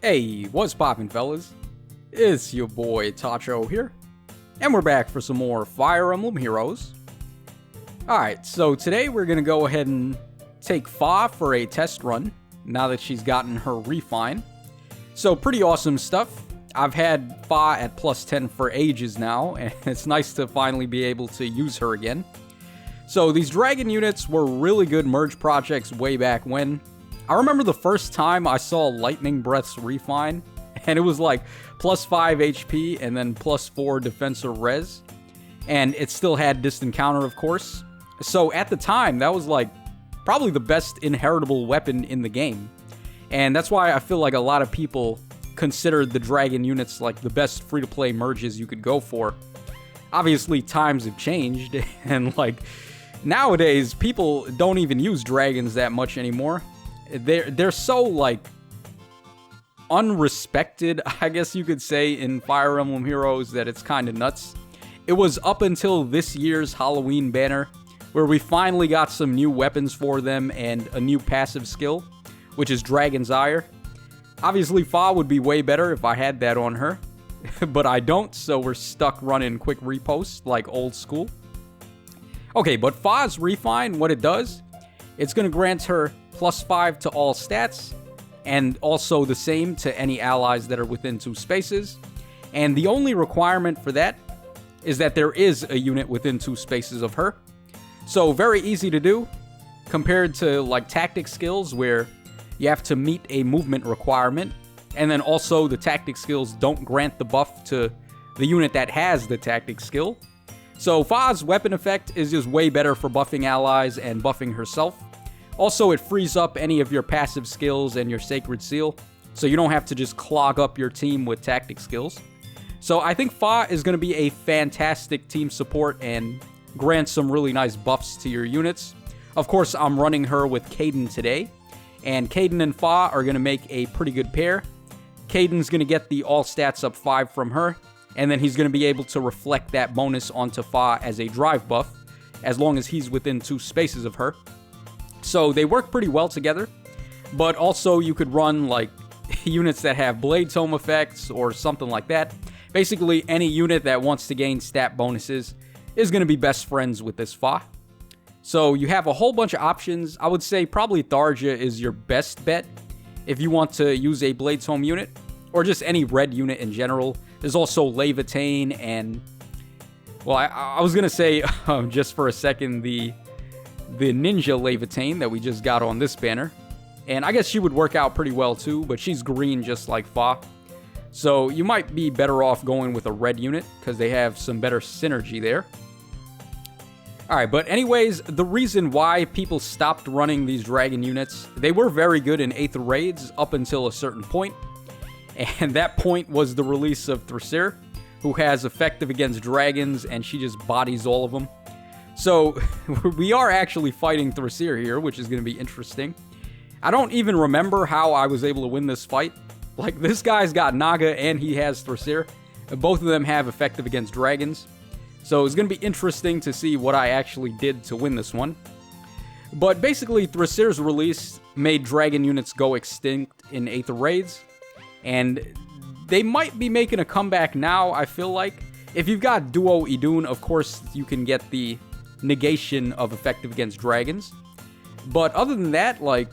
Hey, what's poppin', fellas? It's your boy Tacho here, and we're back for some more Fire Emblem Heroes. Alright, so today we're gonna go ahead and take Fa for a test run, now that she's gotten her refine. So pretty awesome stuff. I've had Fa at plus 10 for ages now, and it's nice to finally be able to use her again. So these dragon units were really good merge projects way back when. I remember the first time I saw Lightning Breath's refine, and it was like plus 5 HP and then plus 4 defense or res. And it still had distant counter, of course. So at the time, that was like probably the best inheritable weapon in the game. And that's why I feel like a lot of people considered the dragon units like the best free-to-play merges you could go for. Obviously, times have changed, and like nowadays, people don't even use dragons that much anymore. They're so, like, unrespected, I guess you could say, in Fire Emblem Heroes that it's kind of nuts. It was up until this year's Halloween banner where we finally got some new weapons for them and a new passive skill, which is Dragon's Ire. Obviously, Fa would be way better if I had that on her, but I don't, so we're stuck running quick repost like old school. Okay, but Fa's refine, what it does, it's going to grant her plus 5 to all stats, and also the same to any allies that are within 2 spaces. And the only requirement for that is that there is a unit within 2 spaces of her. So very easy to do, compared to like tactic skills where you have to meet a movement requirement, and then also the tactic skills don't grant the buff to the unit that has the tactic skill. So Fa's weapon effect is just way better for buffing allies and buffing herself. Also, it frees up any of your passive skills and your Sacred Seal, so you don't have to just clog up your team with tactic skills. So I think Fa is going to be a fantastic team support and grant some really nice buffs to your units. Of course, I'm running her with Caden today, and Caden and Fa are going to make a pretty good pair. Caden's going to get the all stats up 5 from her, and then he's going to be able to reflect that bonus onto Fa as a drive buff, as long as he's within 2 spaces of her. So they work pretty well together, but also you could run like units that have Blade Tome effects or something like that. Basically, any unit that wants to gain stat bonuses is going to be best friends with this Fa. So you have a whole bunch of options. I would say probably Tharja is your best bet if you want to use a Blade Tome unit, or just any red unit in general. There's also Levitain and, well, I was going to say, just for a second, the Ninja Levitain that we just got on this banner. And I guess she would work out pretty well too, but she's green just like Fa. So you might be better off going with a red unit, because they have some better synergy there. Alright, but anyways, the reason why people stopped running these dragon units, they were very good in 8th raids up until a certain point. And that point was the release of Thrasir, who has effective against dragons, and she just bodies all of them. So, we are actually fighting Thrasir here, which is going to be interesting. I don't even remember how I was able to win this fight. Like, this guy's got Naga and he has Thrasir. Both of them have effective against dragons. So, it's going to be interesting to see what I actually did to win this one. But basically, Thrasir's release made dragon units go extinct in 8th raids. And they might be making a comeback now, I feel like. If you've got Duo Idun, of course, you can get the negation of effective against dragons. But other than that, like,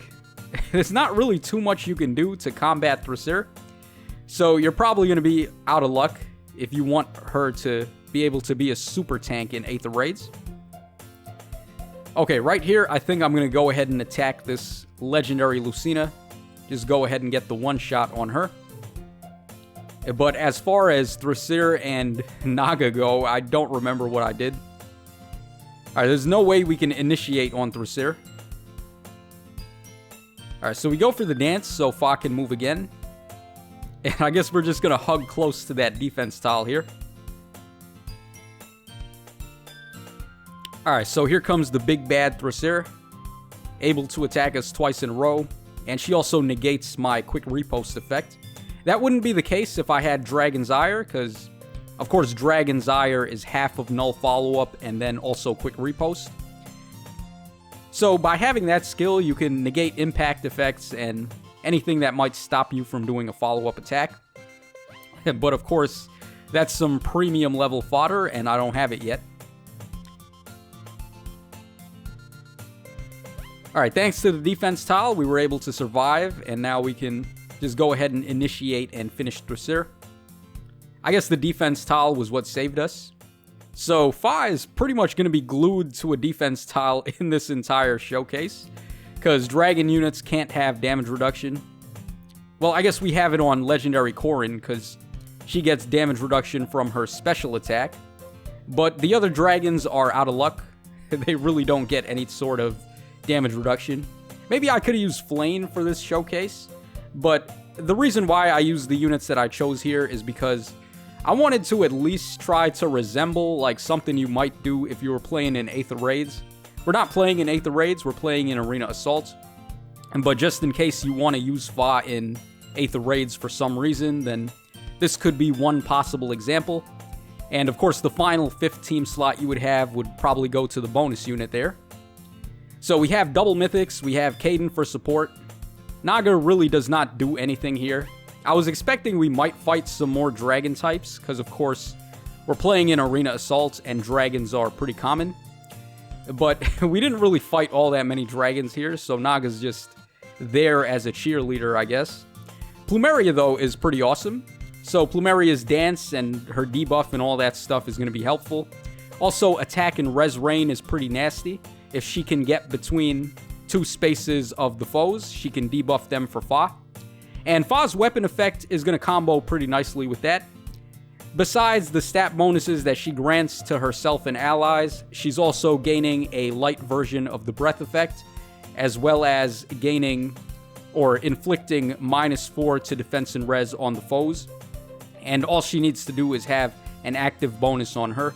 there's not really too much you can do to combat Thrasir. So you're probably going to be out of luck if you want her to be able to be a super tank in 8th raids. Okay, right here, I think I'm going to go ahead and attack this legendary Lucina. Just go ahead and get the one shot on her. But as far as Thrasir and Naga go, I don't remember what I did. Alright, there's no way we can initiate on Thrasir. Alright, so we go for the dance so Fa can move again. And I guess we're just going to hug close to that defense tile here. Alright, so here comes the big bad Thrasir. Able to attack us twice in a row. And she also negates my quick repost effect. That wouldn't be the case if I had Dragon's Ire, because of course, Dragon's Ire is half of null follow-up and then also quick repost. So by having that skill, you can negate impact effects and anything that might stop you from doing a follow-up attack. But of course, that's some premium level fodder, and I don't have it yet. Alright, thanks to the defense tile, we were able to survive, and now we can just go ahead and initiate and finish Dressir. I guess the defense tile was what saved us. So, Fa is pretty much going to be glued to a defense tile in this entire showcase, because dragon units can't have damage reduction. Well, I guess we have it on Legendary Corrin, because she gets damage reduction from her special attack. But the other dragons are out of luck. They really don't get any sort of damage reduction. Maybe I could have used Flame for this showcase, but the reason why I used the units that I chose here is because I wanted to at least try to resemble like something you might do if you were playing in Aether Raids. We're not playing in Aether Raids, we're playing in Arena Assault. But just in case you want to use Fa in Aether Raids for some reason, then this could be one possible example. And of course the final 5th team slot you would have would probably go to the bonus unit there. So we have double mythics, we have Caden for support. Naga really does not do anything here. I was expecting we might fight some more dragon types, because of course we're playing in Arena Assault and dragons are pretty common. But we didn't really fight all that many dragons here, so Naga's just there as a cheerleader, I guess. Plumeria, though, is pretty awesome. So Plumeria's dance and her debuff and all that stuff is going to be helpful. Also, attack and res rain is pretty nasty. If she can get between 2 spaces of the foes, she can debuff them for Fa. And Fa's weapon effect is going to combo pretty nicely with that. Besides the stat bonuses that she grants to herself and allies, she's also gaining a light version of the breath effect, as well as gaining or inflicting -4 to defense and res on the foes. And all she needs to do is have an active bonus on her,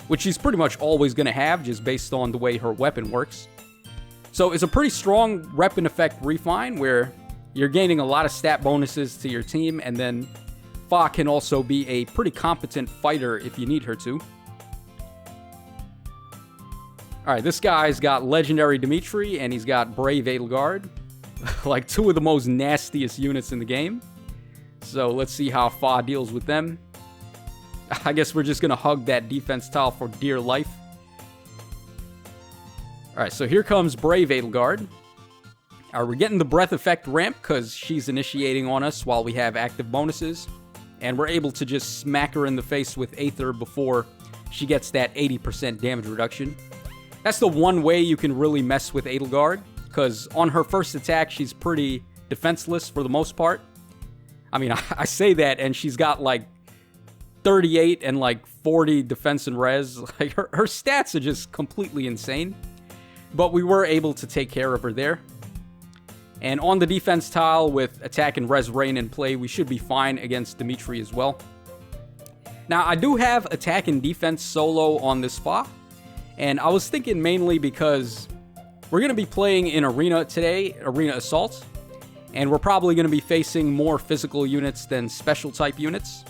which she's pretty much always going to have just based on the way her weapon works. So it's a pretty strong weapon effect refine where you're gaining a lot of stat bonuses to your team, and then Fa can also be a pretty competent fighter if you need her to. Alright, this guy's got Legendary Dimitri, and he's got Brave Edelgard. Like 2 of the most nastiest units in the game. So let's see how Fa deals with them. I guess we're just going to hug that defense tile for dear life. Alright, so here comes Brave Edelgard. We're getting the breath effect ramp because she's initiating on us while we have active bonuses. And we're able to just smack her in the face with Aether before she gets that 80% damage reduction. That's the one way you can really mess with Edelgard, because on her first attack, she's pretty defenseless for the most part. I mean, I say that, and she's got like 38 and like 40 defense and res. Like her stats are just completely insane. But we were able to take care of her there. And on the defense tile with attack and res rain in play, we should be fine against Dimitri as well. Now, I do have attack and defense solo on this Fa. And I was thinking mainly because we're going to be playing in Arena today, Arena Assault. And we're probably going to be facing more physical units than special type units.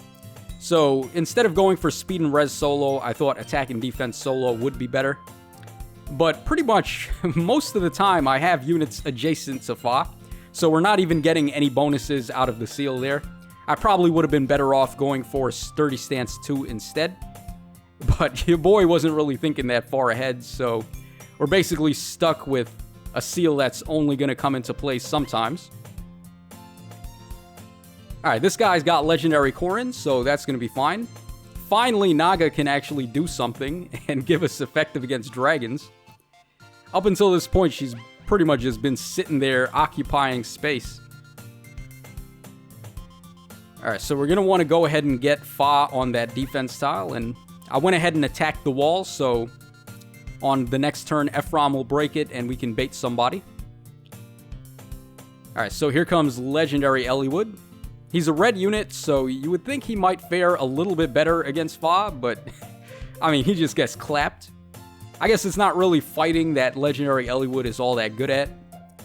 So instead of going for speed and res solo, I thought attack and defense solo would be better. But pretty much most of the time I have units adjacent to Fa, so we're not even getting any bonuses out of the seal there. I probably would have been better off going for Sturdy Stance 2 instead. But your boy wasn't really thinking that far ahead, so we're basically stuck with a seal that's only going to come into play sometimes. Alright, this guy's got Legendary Corrin, so that's going to be fine. Finally, Naga can actually do something and give us effective against dragons. Up until this point, she's pretty much just been sitting there occupying space. Alright, so we're going to want to go ahead and get Fa on that defense tile, and I went ahead and attacked the wall, so on the next turn, Ephraim will break it and we can bait somebody. Alright, so here comes Legendary Eliwood. He's a red unit, so you would think he might fare a little bit better against Fa, but I mean, he just gets clapped. I guess it's not really fighting that Legendary Eliwood is all that good at.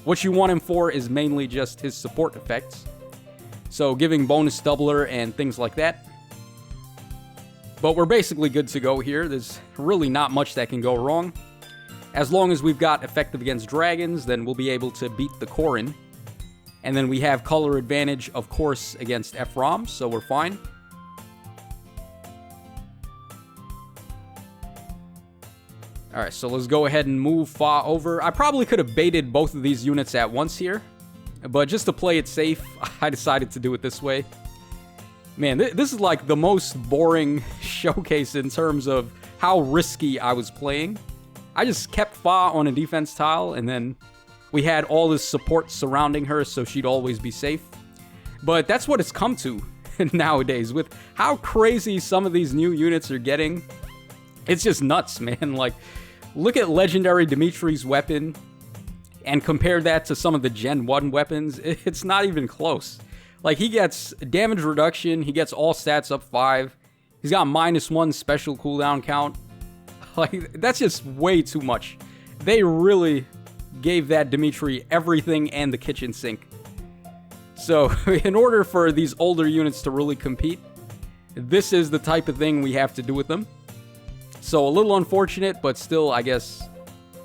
What you want him for is mainly just his support effects. So giving bonus doubler and things like that. But we're basically good to go here. There's really not much that can go wrong. As long as we've got effective against dragons, then we'll be able to beat the Corrin. And then we have color advantage, of course, against FROM, so we're fine. Alright, so let's go ahead and move Fa over. I probably could have baited both of these units at once here, but just to play it safe, I decided to do it this way. Man, this is like the most boring showcase in terms of how risky I was playing. I just kept Fa on a defense tile, and then we had all this support surrounding her, so she'd always be safe. But that's what it's come to nowadays. With how crazy some of these new units are getting, it's just nuts, man. Like, look at Legendary Dimitri's weapon, and compare that to some of the Gen 1 weapons. It's not even close. Like, he gets damage reduction, he gets all stats up 5, he's got -1 special cooldown count. Like, that's just way too much. They really gave that Dimitri everything and the kitchen sink. So, in order for these older units to really compete, this is the type of thing we have to do with them. So, a little unfortunate, but still, I guess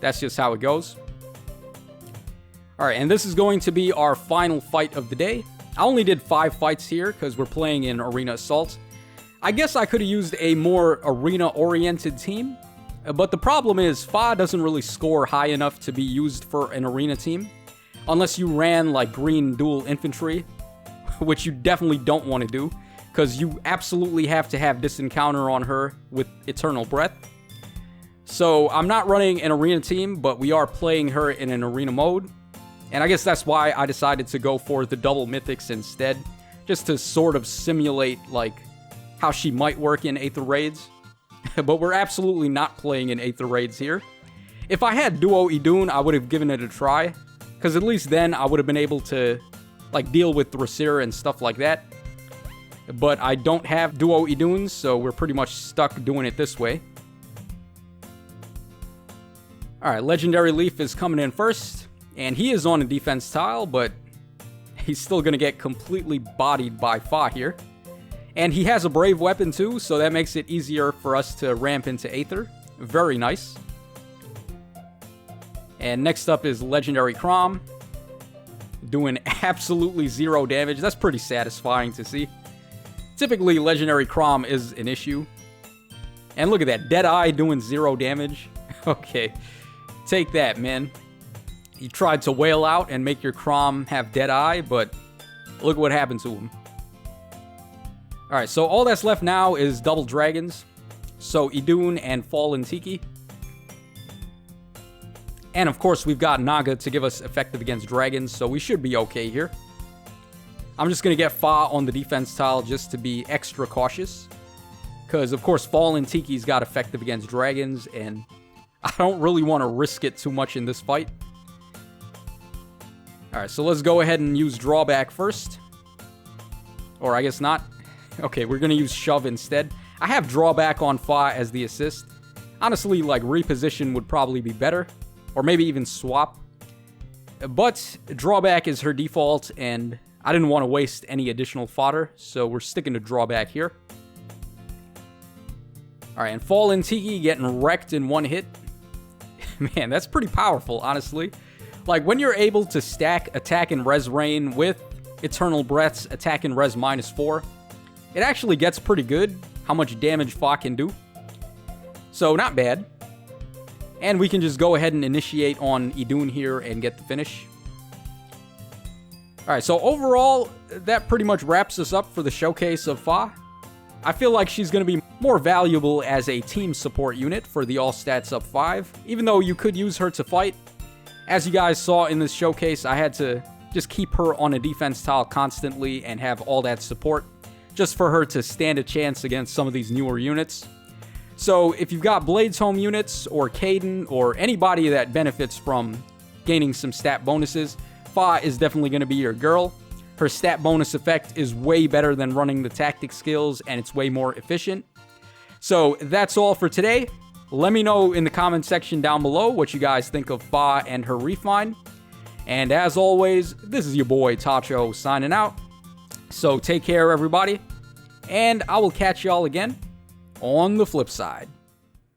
that's just how it goes. Alright, and this is going to be our final fight of the day. I only did 5 fights here because we're playing in Arena Assault. I guess I could have used a more arena-oriented team, but the problem is Fa doesn't really score high enough to be used for an arena team, unless you ran like green dual infantry, which you definitely don't want to do, because you absolutely have to have disencounter on her with Eternal Breath. So I'm not running an arena team, but we are playing her in an arena mode. And I guess that's why I decided to go for the double mythics instead, just to sort of simulate, like, how she might work in Aether Raids. But we're absolutely not playing in Aether Raids here. If I had Duo Idun, I would have given it a try, because at least then I would have been able to, like, deal with Thrassir and stuff like that. But I don't have Duo Iduns, so we're pretty much stuck doing it this way. Alright, Legendary Leaf is coming in first. And he is on a defense tile, but he's still going to get completely bodied by Fa here. And he has a Brave weapon too, so that makes it easier for us to ramp into Aether. Very nice. And next up is Legendary Chrom, doing absolutely 0 damage. That's pretty satisfying to see. Typically, Legendary Chrom is an issue. And look at that, Deadeye doing 0 damage. Okay, take that, man. You tried to wail out and make your Chrom have Deadeye, but look what happened to him. Alright, so all that's left now is double dragons. So Idun and Fallen Tiki. And of course, we've got Naga to give us effective against dragons, so we should be okay here. I'm just going to get Fa on the defense tile just to be extra cautious. Because, of course, Fallen Tiki's got effective against dragons, and I don't really want to risk it too much in this fight. Alright, so let's go ahead and use Drawback first. Or I guess not. Okay, we're going to use Shove instead. I have Drawback on Fa as the assist. Honestly, like, Reposition would probably be better. Or maybe even Swap. But Drawback is her default, and I didn't want to waste any additional fodder, so we're sticking to Drawback here. Alright, and Fallen Tiki getting wrecked in one hit. Man, that's pretty powerful, honestly. Like, when you're able to stack Attack and Res Rain with Eternal Breath's Attack and Res -4, it actually gets pretty good how much damage Fa can do. So, not bad. And we can just go ahead and initiate on Idun here and get the finish. Alright, so overall, that pretty much wraps us up for the showcase of Fa. I feel like she's going to be more valuable as a team support unit for the all stats up 5, even though you could use her to fight. As you guys saw in this showcase, I had to just keep her on a defense tile constantly and have all that support, just for her to stand a chance against some of these newer units. So if you've got Blades Home units, or Caden, or anybody that benefits from gaining some stat bonuses, Fa is definitely going to be your girl. Her stat bonus effect is way better than running the tactic skills, and it's way more efficient. So that's all for today. Let me know in the comment section down below what you guys think of Fa and her refine. And as always, this is your boy Tacho signing out. So take care, everybody, and I will catch y'all again on the flip side.